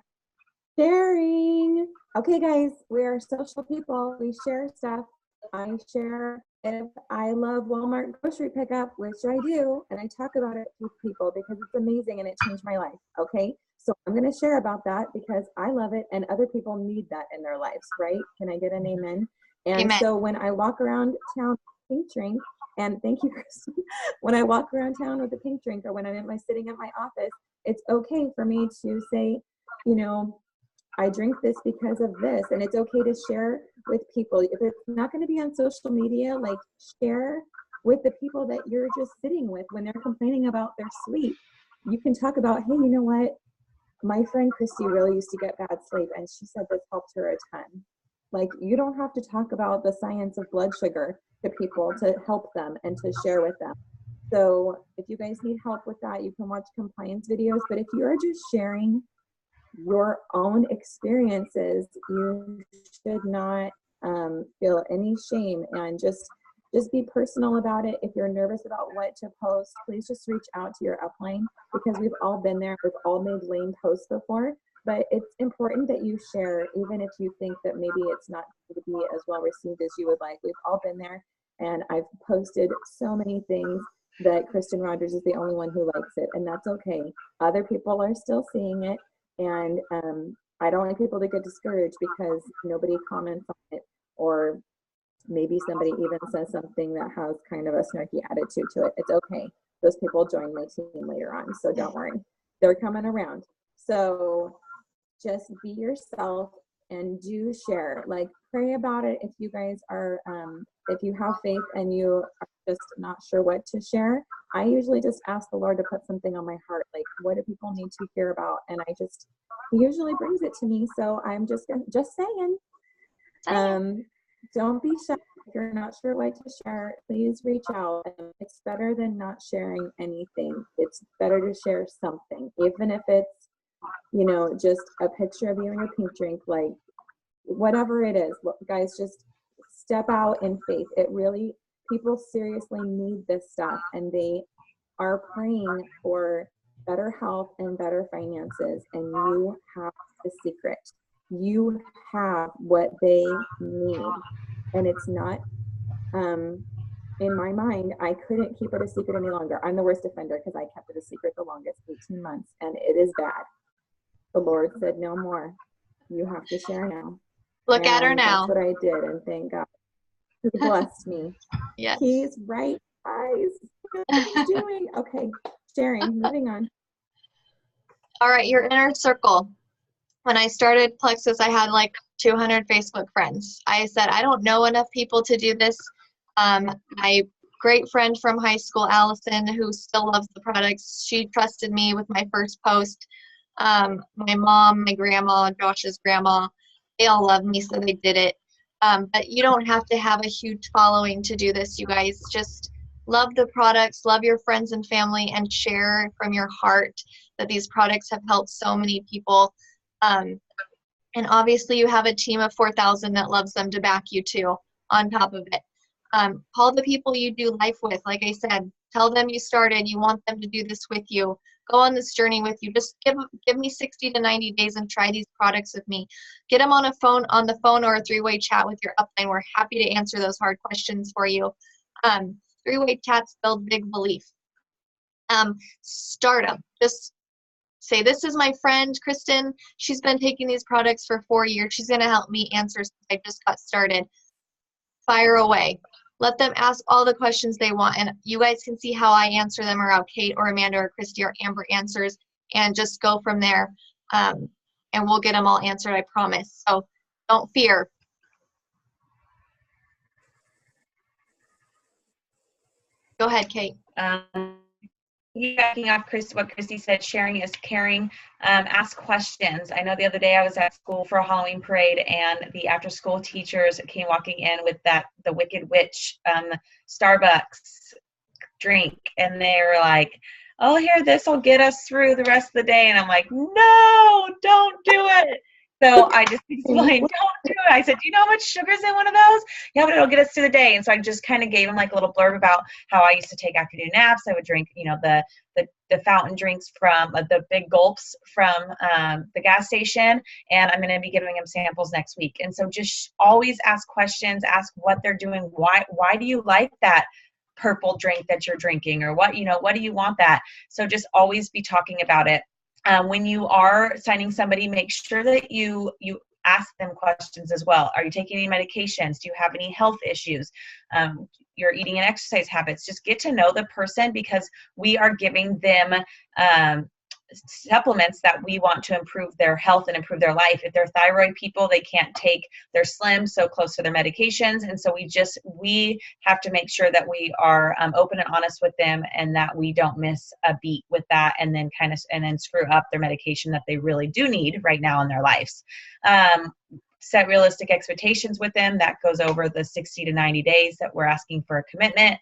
Sharing. Okay, guys, we are social people. We share stuff. I share if I love Walmart grocery pickup, which I do, and I talk about it with people because it's amazing and it changed my life. Okay. So I'm going to share about that because I love it and other people need that in their lives, right? Can I get an amen? And Amen. So when I walk around town with a pink drink, and thank you, Kristen, when I walk around town with a pink drink or when I'm sitting at my office, it's okay for me to say, you know, I drink this because of this, and it's okay to share with people. If it's not going to be on social media, like share with the people that you're just sitting with when they're complaining about their sleep. You can talk about, hey, you know what? My friend Christy really used to get bad sleep, and she said this helped her a ton. Like, you don't have to talk about the science of blood sugar to people to help them and to share with them. So if you guys need help with that, you can watch compliance videos. But if you're just sharing your own experiences, you should not feel any shame, and just be personal about it. If you're nervous about what to post, please just reach out to your upline because we've all been there. We've all made lame posts before, but it's important that you share, even if you think that maybe it's not going to be as well received as you would like. We've all been there, and I've posted so many things that Kristen Rogers is the only one who likes it, and that's okay. Other people are still seeing it, and I don't want people to get discouraged because nobody comments on it, or maybe somebody even says something that has kind of a snarky attitude to it. It's okay. Those people join my team later on, so don't worry. They're coming around. So just be yourself and do share. Like, pray about it if you guys are, if you have faith and you are just not sure what to share. I usually just ask the Lord to put something on my heart, like, what do people need to hear about? And He usually brings it to me. So I'm just saying. Don't be shy. If you're not sure what to share, please reach out. It's better than not sharing anything. It's better to share something, even if it's, you know, just a picture of you in your pink drink, like whatever it is. Look, guys, just step out in faith. It really, people seriously need this stuff, and they are praying for better health and better finances, and you have the secret. You have what they need, and it's not in my mind, I couldn't keep it a secret any longer. I'm the worst offender because I kept it a secret the longest, 18 months, and it is bad. The Lord said, no more. You have to share now. Look at her And now. that's what I did, and thank God. He blessed me. Yes. He's right, guys. What he's doing. Okay, sharing, moving on. All right, your inner circle. When I started Plexus, I had like 200 Facebook friends. I said, I don't know enough people to do this. My great friend from high school, Allison, who still loves the products, she trusted me with my first post. My mom, my grandma, Josh's grandma, they all love me, so they did it. But you don't have to have a huge following to do this, you guys. Just love the products, love your friends and family, and share from your heart that these products have helped so many people. And obviously you have a team of 4,000 that loves them to back you too, on top of it. Call the people you do life with. Like I said, tell them you started, you want them to do this with you. Go on this journey with you. Just give me 60 to 90 days and try these products with me. Get them on the phone or a three-way chat with your upline. We're happy to answer those hard questions for you. Three-way chats build big belief. Start them. Just say, this is my friend, Kristen. She's been taking these products for 4 years. She's going to help me answer since I just got started. Fire away. Let them ask all the questions they want, and you guys can see how I answer them, or how Kate or Amanda or Christy or Amber answers, and just go from there. And we'll get them all answered, I promise. So don't fear. Go ahead, Kate. Backing off what Christy said, sharing is caring. Ask questions. I know the other day I was at school for a Halloween parade, and the after-school teachers came walking in with the Wicked Witch Starbucks drink, and they were like, "Oh, here, this will get us through the rest of the day." And I'm like, "No, don't do it." So I just explained, don't do it. I said, do you know how much sugar's in one of those? Yeah, but it'll get us through the day. And so I just kind of gave them like a little blurb about how I used to take afternoon naps. I would drink, the fountain drinks from the big gulps from the gas station. And I'm going to be giving them samples next week. And so just always ask questions, ask what they're doing. Why do you like that purple drink that you're drinking, or what do you want that? So just always be talking about it. When you are signing somebody, make sure that you ask them questions as well. Are you taking any medications? Do you have any health issues? Your eating and exercise habits. Just get to know the person, because we are giving them supplements that we want to improve their health and improve their life. If they're thyroid people, they can't take their Slim so close to their medications. And so we have to make sure that we are open and honest with them, and that we don't miss a beat with that, and then screw up their medication that they really do need right now in their lives. Set realistic expectations with them. That goes over the 60 to 90 days that we're asking for a commitment.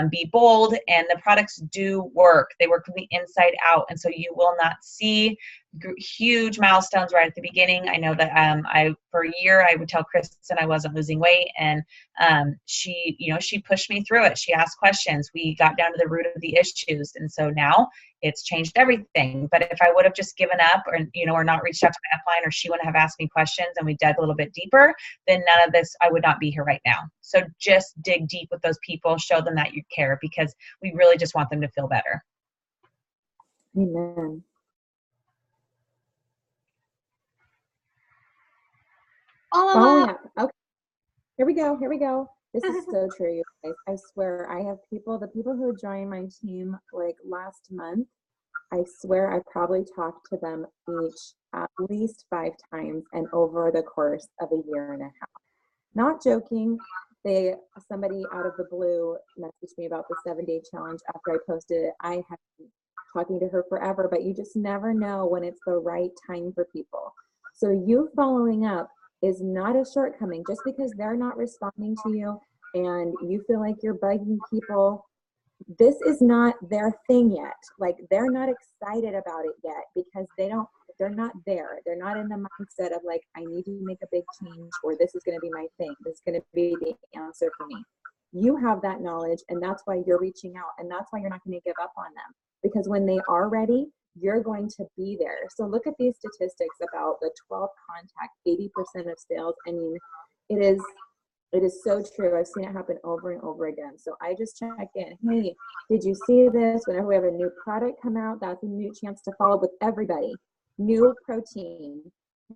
Be bold, and the products do work. They work from the inside out, and so you will not see huge milestones right at the beginning. I know that for a year I would tell Kristen I wasn't losing weight, and she pushed me through it. She asked questions. We got down to the root of the issues, and so now it's changed everything. But if I would have just given up, or not reached out to my upline, or she wouldn't have asked me questions and we dug a little bit deeper, then none of this, I would not be here right now. So just dig deep with those people, show them that you care, because we really just want them to feel better. Amen. Follow up. Okay. Here we go. This is so true, you guys. I swear, I have the people who joined my team like last month, I swear I probably talked to them each at least 5 times, and over the course of a year and a half. Not joking. Somebody out of the blue messaged me about the 7-day challenge after I posted it. I have been talking to her forever, but you just never know when it's the right time for people. So you following up is not a shortcoming. Just because they're not responding to you and you feel like you're bugging people, this is not their thing yet. Like, they're not excited about it yet, because they're not there. They're not in the mindset of like, I need to make a big change, or this is going to be my thing. This is going to be the answer for me. You have that knowledge, and that's why you're reaching out, and that's why you're not going to give up on them, because when they are ready, you're going to be there. So look at these statistics about the 12 contact, 80% of sales. I mean, it is It is so true. I've seen it happen over and over again. So I just check in. Hey, did you see this? Whenever we have a new product come out, that's a new chance to follow up with everybody. New protein,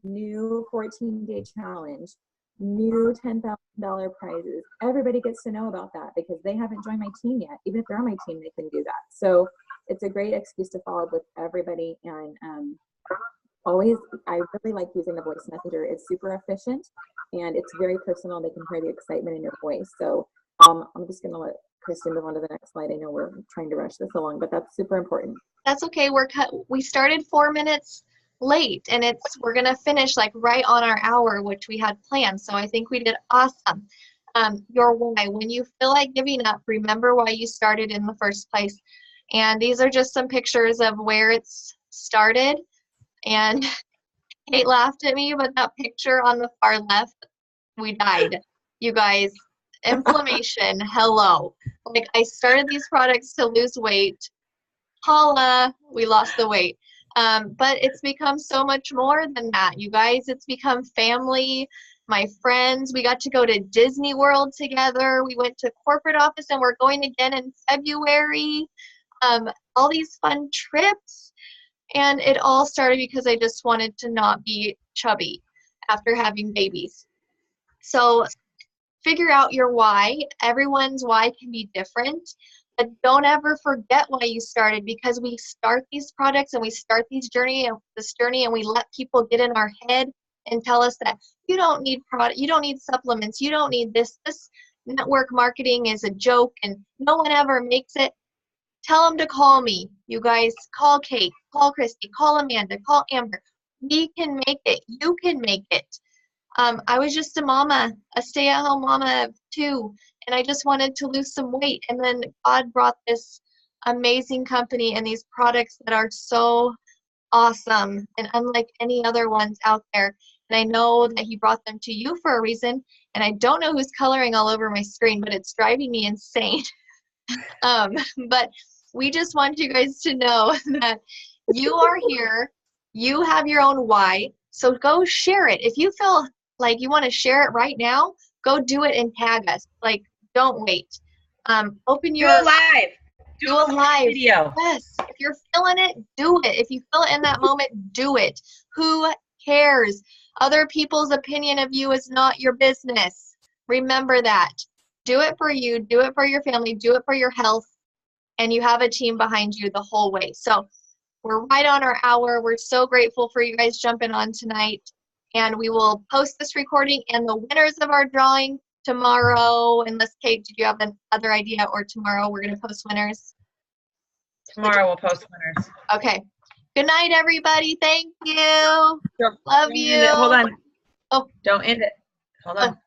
new 14-day challenge, new $10,000 prizes. Everybody gets to know about that because they haven't joined my team yet. Even if they're on my team, they can do that. So it's a great excuse to follow up with everybody. And always, I really like using the voice messenger. It's super efficient and it's very personal. They can hear the excitement in your voice. So I'm just going to let Kristen move on to the next slide. I know we're trying to rush this along, but that's super important. That's okay. We started 4 minutes late, and we're gonna finish like right on our hour, which we had planned. So I think we did awesome. Your why. When you feel like giving up, remember why you started in the first place. And these are just some pictures of where it's started. And Kate laughed at me, but that picture on the far left, we died. You guys, inflammation, hello. Like, I started these products to lose weight. Holla, we lost the weight. But it's become so much more than that, you guys. It's become family, my friends. We got to go to Disney World together. We went to corporate office, and we're going again in February. All these fun trips. And it all started because I just wanted to not be chubby after having babies. So figure out your why. Everyone's why can be different. But don't ever forget why you started, because we start these products and we start this journey and we let people get in our head and tell us that you don't need product, you don't need supplements, you don't need this network marketing is a joke and no one ever makes it. Tell them to call me. You guys, call Kate, call Christy, call Amanda, call Amber. We can make it. You can make it. I was just a mama, a stay-at-home mama of 2, and I just wanted to lose some weight. And then God brought this amazing company and these products that are so awesome and unlike any other ones out there. And I know that He brought them to you for a reason. And I don't know who's coloring all over my screen, but it's driving me insane. But we just want you guys to know that you are here. You have your own why. So go share it. If you feel like you want to share it right now, go do it and tag us. Like, don't wait. Open your Do a live. Do a live video. Yes. If you're feeling it, do it. If you feel it in that moment, do it. Who cares? Other people's opinion of you is not your business. Remember that. Do it for you. Do it for your family. Do it for your health. And you have a team behind you the whole way. So we're right on our hour. We're so grateful for you guys jumping on tonight. And we will post this recording and the winners of our drawing tomorrow. Unless, Kate, did you have another idea? Or tomorrow we're going to post winners? Tomorrow we'll post winners. Okay. Good night, everybody. Thank you. Love you. Hold on. Oh. Don't end it. Hold on.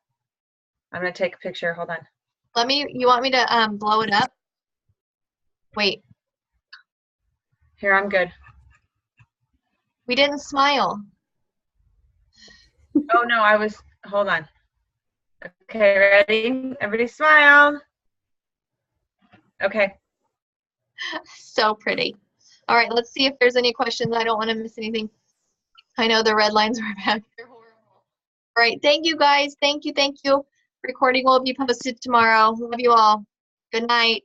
I'm going to take a picture. Hold on. You want me to blow it up? Wait. Here, I'm good. We didn't smile. Oh, no, hold on. Okay, ready? Everybody smile. Okay. So pretty. All right, let's see if there's any questions. I don't want to miss anything. I know the red lines are back. They're horrible. All right, thank you guys. Thank you, thank you. Recording will be posted tomorrow. Love you all. Good night.